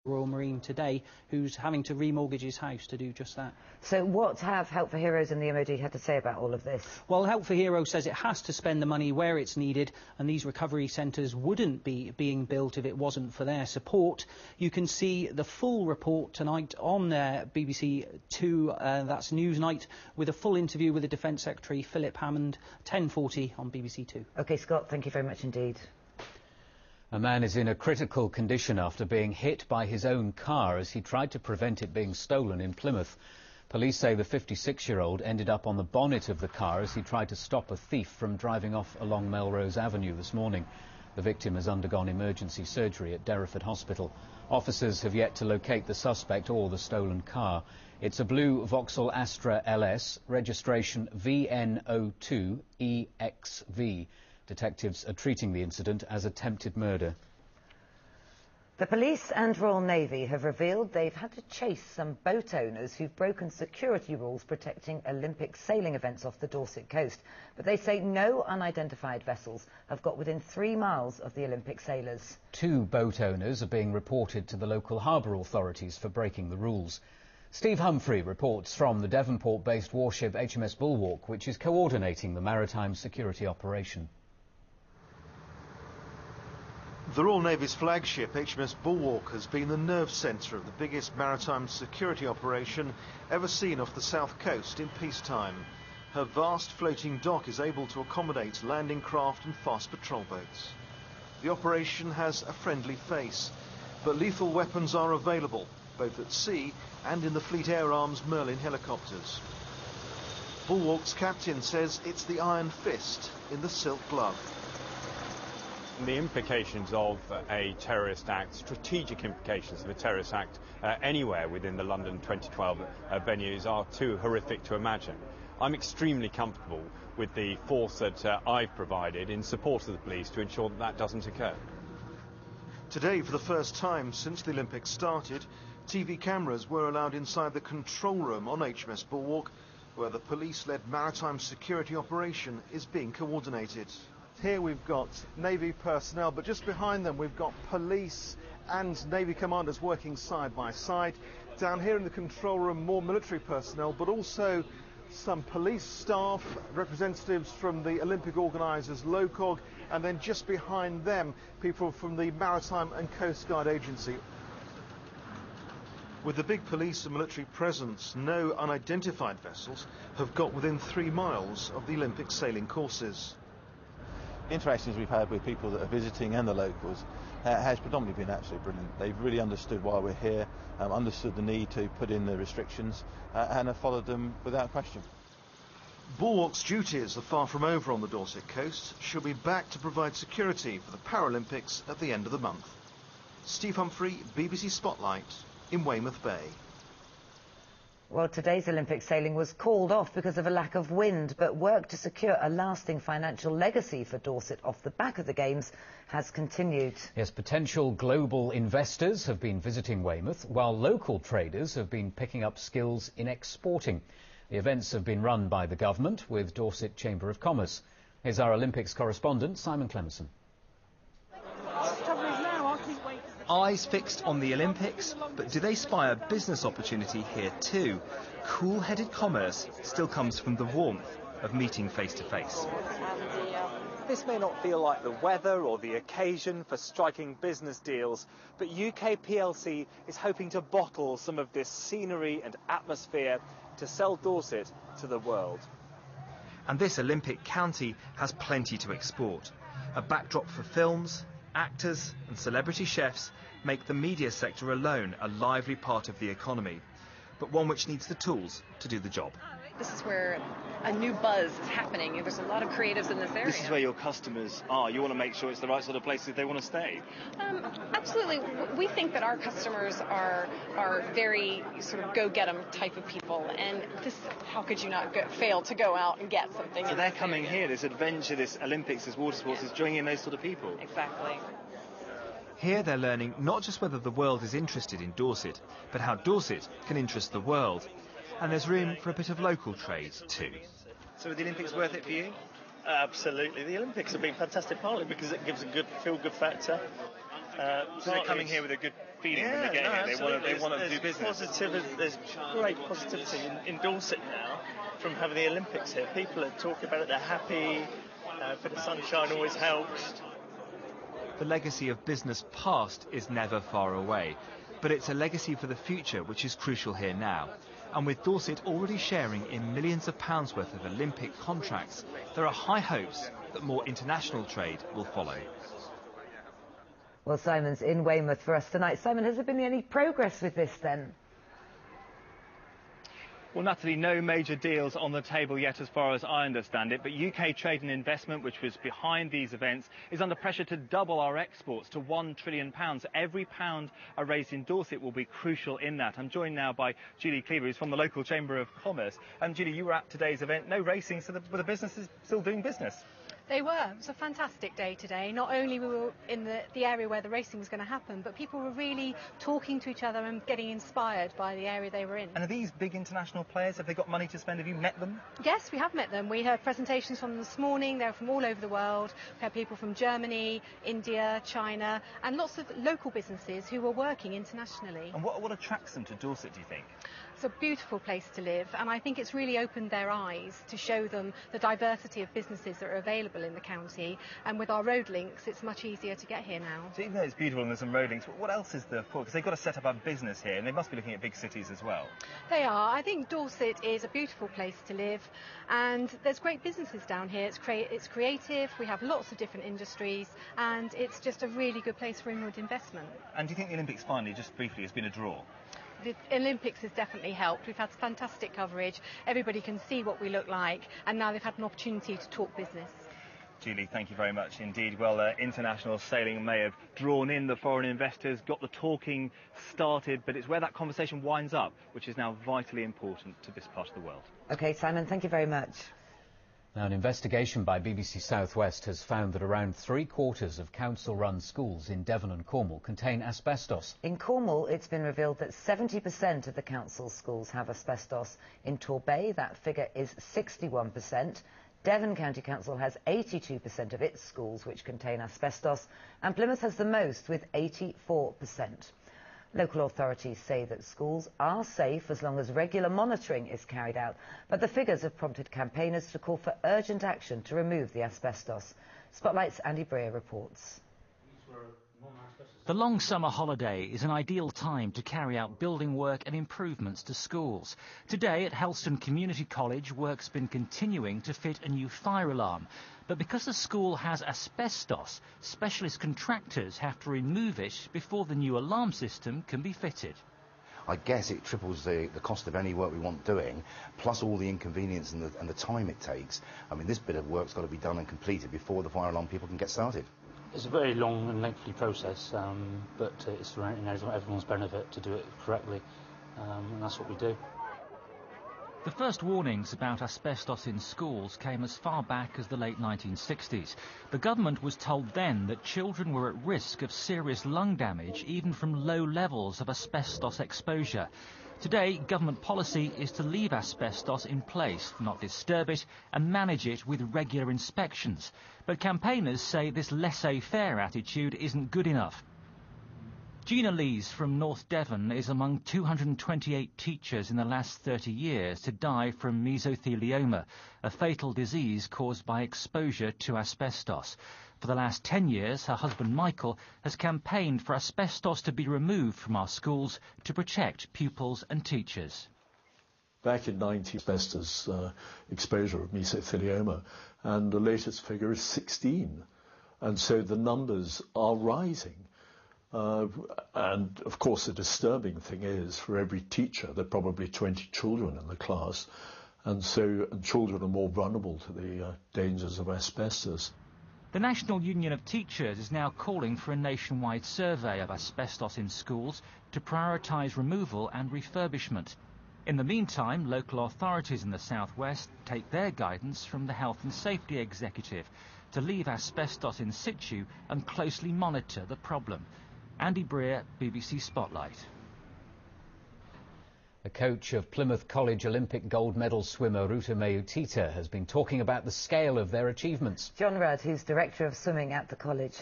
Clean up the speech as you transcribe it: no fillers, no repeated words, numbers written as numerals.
Royal Marine today, who's having to remortgage his house to do just that. So what have Help for Heroes and the MOD had to say about all of this? Well, Help for Heroes says it has to spend the money where it's needed, and these recovery centres wouldn't be being built if it wasn't for their support. You can see the full report tonight on BBC Two, that's Newsnight, with a full interview with the Defence Secretary Philip Hammond, 10:40 on BBC Two. OK, Scott, thank you very much indeed. A man is in a critical condition after being hit by his own car as he tried to prevent it being stolen in Plymouth. Police say the 56-year-old ended up on the bonnet of the car as he tried to stop a thief from driving off along Melrose Avenue this morning. The victim has undergone emergency surgery at Derriford Hospital. Officers have yet to locate the suspect or the stolen car. It's a blue Vauxhall Astra LS, registration VN02EXV. Detectives are treating the incident as attempted murder. The police and Royal Navy have revealed they've had to chase some boat owners who've broken security rules protecting Olympic sailing events off the Dorset coast. But they say no unidentified vessels have got within 3 miles of the Olympic sailors. 2 boat owners are being reported to the local harbour authorities for breaking the rules. Steve Humphrey reports from the Devonport-based warship HMS Bulwark, which is coordinating the maritime security operation. The Royal Navy's flagship, HMS Bulwark, has been the nerve centre of the biggest maritime security operation ever seen off the south coast in peacetime. Her vast floating dock is able to accommodate landing craft and fast patrol boats. The operation has a friendly face, but lethal weapons are available, both at sea and in the Fleet Air Arm's Merlin helicopters. Bulwark's captain says it's the iron fist in the silk glove. The implications of a terrorist act, strategic implications of a terrorist act anywhere within the London 2012 venues are too horrific to imagine. I'm extremely comfortable with the force that I've provided in support of the police to ensure that that doesn't occur. Today, for the first time since the Olympics started, TV cameras were allowed inside the control room on HMS Bulwark, where the police-led maritime security operation is being coordinated. Here we've got Navy personnel, but just behind them we've got police and Navy commanders working side by side. Down here in the control room, more military personnel, but also some police staff, representatives from the Olympic organisers, LOCOG, and then just behind them, people from the Maritime and Coast Guard Agency. With the big police and military presence, no unidentified vessels have got within 3 miles of the Olympic sailing courses. Interactions we've had with people that are visiting and the locals has predominantly been absolutely brilliant. They've really understood why we're here, understood the need to put in the restrictions and have followed them without question. Bulwark's duties are far from over on the Dorset coast. She'll be back to provide security for the Paralympics at the end of the month. Steve Humphrey, BBC Spotlight in Weymouth Bay. Well, today's Olympic sailing was called off because of a lack of wind, but work to secure a lasting financial legacy for Dorset off the back of the Games has continued. Yes, potential global investors have been visiting Weymouth, while local traders have been picking up skills in exporting. The events have been run by the government with Dorset Chamber of Commerce. Here's our Olympics correspondent, Simon Clemerson. Eyes fixed on the Olympics, but do they spy a business opportunity here too? Cool-headed commerce still comes from the warmth of meeting face to face. This may not feel like the weather or the occasion for striking business deals, but UK PLC is hoping to bottle some of this scenery and atmosphere to sell Dorset to the world. And this Olympic county has plenty to export. A backdrop for films, actors and celebrity chefs make the media sector alone a lively part of the economy, but one which needs the tools to do the job. This is where a new buzz is happening. There's a lot of creatives in this area. This is where your customers are. You want to make sure it's the right sort of place if they want to stay. Absolutely. We think that our customers are very sort of go-get-'em type of people, and this, how could you not fail to go out and get something? So they're coming here, this adventure, this Olympics, this water sports, is drawing in those sort of people. Exactly. Here they're learning not just whether the world is interested in Dorset, but how Dorset can interest the world. And there's room for a bit of local trade too. So are the Olympics worth it for you? Absolutely. The Olympics have been fantastic, partly because it gives a good feel-good factor. So they're coming here with a good feeling when they get here. They want to do business. There's great positivity in Dorset now from having the Olympics here. People are talking about it, they're happy, a bit of sunshine always helps. The legacy of business past is never far away, but it's a legacy for the future which is crucial here now. And with Dorset already sharing in millions of pounds worth of Olympic contracts, there are high hopes that more international trade will follow. Well, Simon's in Weymouth for us tonight. Simon, has there been any progress with this then? Well, Natalie, no major deals on the table yet as far as I understand it, but UK Trade and Investment, which was behind these events, is under pressure to double our exports to £1 trillion. Every pound raised in Dorset will be crucial in that. I'm joined now by Julie Cleaver, who's from the local Chamber of Commerce. And Julie, you were at today's event. No racing, so the business is still doing business. They were. It was a fantastic day today. Not only were we in the area where the racing was going to happen, but people were really talking to each other and getting inspired by the area they were in. And are these big international players? Have they got money to spend? Have you met them? Yes, we have met them. We heard presentations from them this morning. They're from all over the world. We had people from Germany, India, China, and lots of local businesses who were working internationally. And what attracts them to Dorset, do you think? It's a beautiful place to live, and I think it's really opened their eyes to show them the diversity of businesses that are available in the county, and with our road links it's much easier to get here now. So even though it's beautiful and there's some road links, what else is there for? Because they've got to set up a business here, and they must be looking at big cities as well. They are. I think Dorset is a beautiful place to live, and there's great businesses down here. It's creative, we have lots of different industries, and it's just a really good place for inward investment. And do you think the Olympics finally, just briefly, has been a draw? The Olympics has definitely helped. We've had fantastic coverage. Everybody can see what we look like, and now they've had an opportunity to talk business. Julie, thank you very much indeed. Well, international sailing may have drawn in the foreign investors, got the talking started, but it's where that conversation winds up, which is now vitally important to this part of the world. OK, Simon, thank you very much. Now, an investigation by BBC South West has found that around 3/4 of council-run schools in Devon and Cornwall contain asbestos. In Cornwall, it's been revealed that 70% of the council schools have asbestos. In Torbay, that figure is 61%. Devon County Council has 82% of its schools which contain asbestos, and Plymouth has the most with 84%. Local authorities say that schools are safe as long as regular monitoring is carried out, but the figures have prompted campaigners to call for urgent action to remove the asbestos. Spotlight's Andy Breer reports. The long summer holiday is an ideal time to carry out building work and improvements to schools. Today at Helston Community College, work's been continuing to fit a new fire alarm. But because the school has asbestos, specialist contractors have to remove it before the new alarm system can be fitted. I guess it triples the cost of any work we want doing, plus all the inconvenience and the time it takes. I mean, this bit of work's got to be done and completed before the fire alarm people can get started. It's a very long and lengthy process, but it's for everyone's benefit to do it correctly, and that's what we do. The first warnings about asbestos in schools came as far back as the late 1960s. The government was told then that children were at risk of serious lung damage even from low levels of asbestos exposure. Today, government policy is to leave asbestos in place, not disturb it, and manage it with regular inspections. But campaigners say this laissez-faire attitude isn't good enough. Gina Lees from North Devon is among 228 teachers in the last 30 years to die from mesothelioma, a fatal disease caused by exposure to asbestos. For the last 10 years, her husband Michael has campaigned for asbestos to be removed from our schools to protect pupils and teachers. Back in 90, asbestos exposure of mesothelioma, and the latest figure is 16. And so the numbers are rising. And of course the disturbing thing is, for every teacher there are probably 20 children in the class, and children are more vulnerable to the dangers of asbestos. The National Union of Teachers is now calling for a nationwide survey of asbestos in schools to prioritise removal and refurbishment. In the meantime, local authorities in the South West take their guidance from the Health and Safety Executive to leave asbestos in situ and closely monitor the problem. Andy Breer, BBC Spotlight. The coach of Plymouth College Olympic gold medal swimmer Ruta Mayutita has been talking about the scale of their achievements. John Rudd, who's Director of Swimming at the college,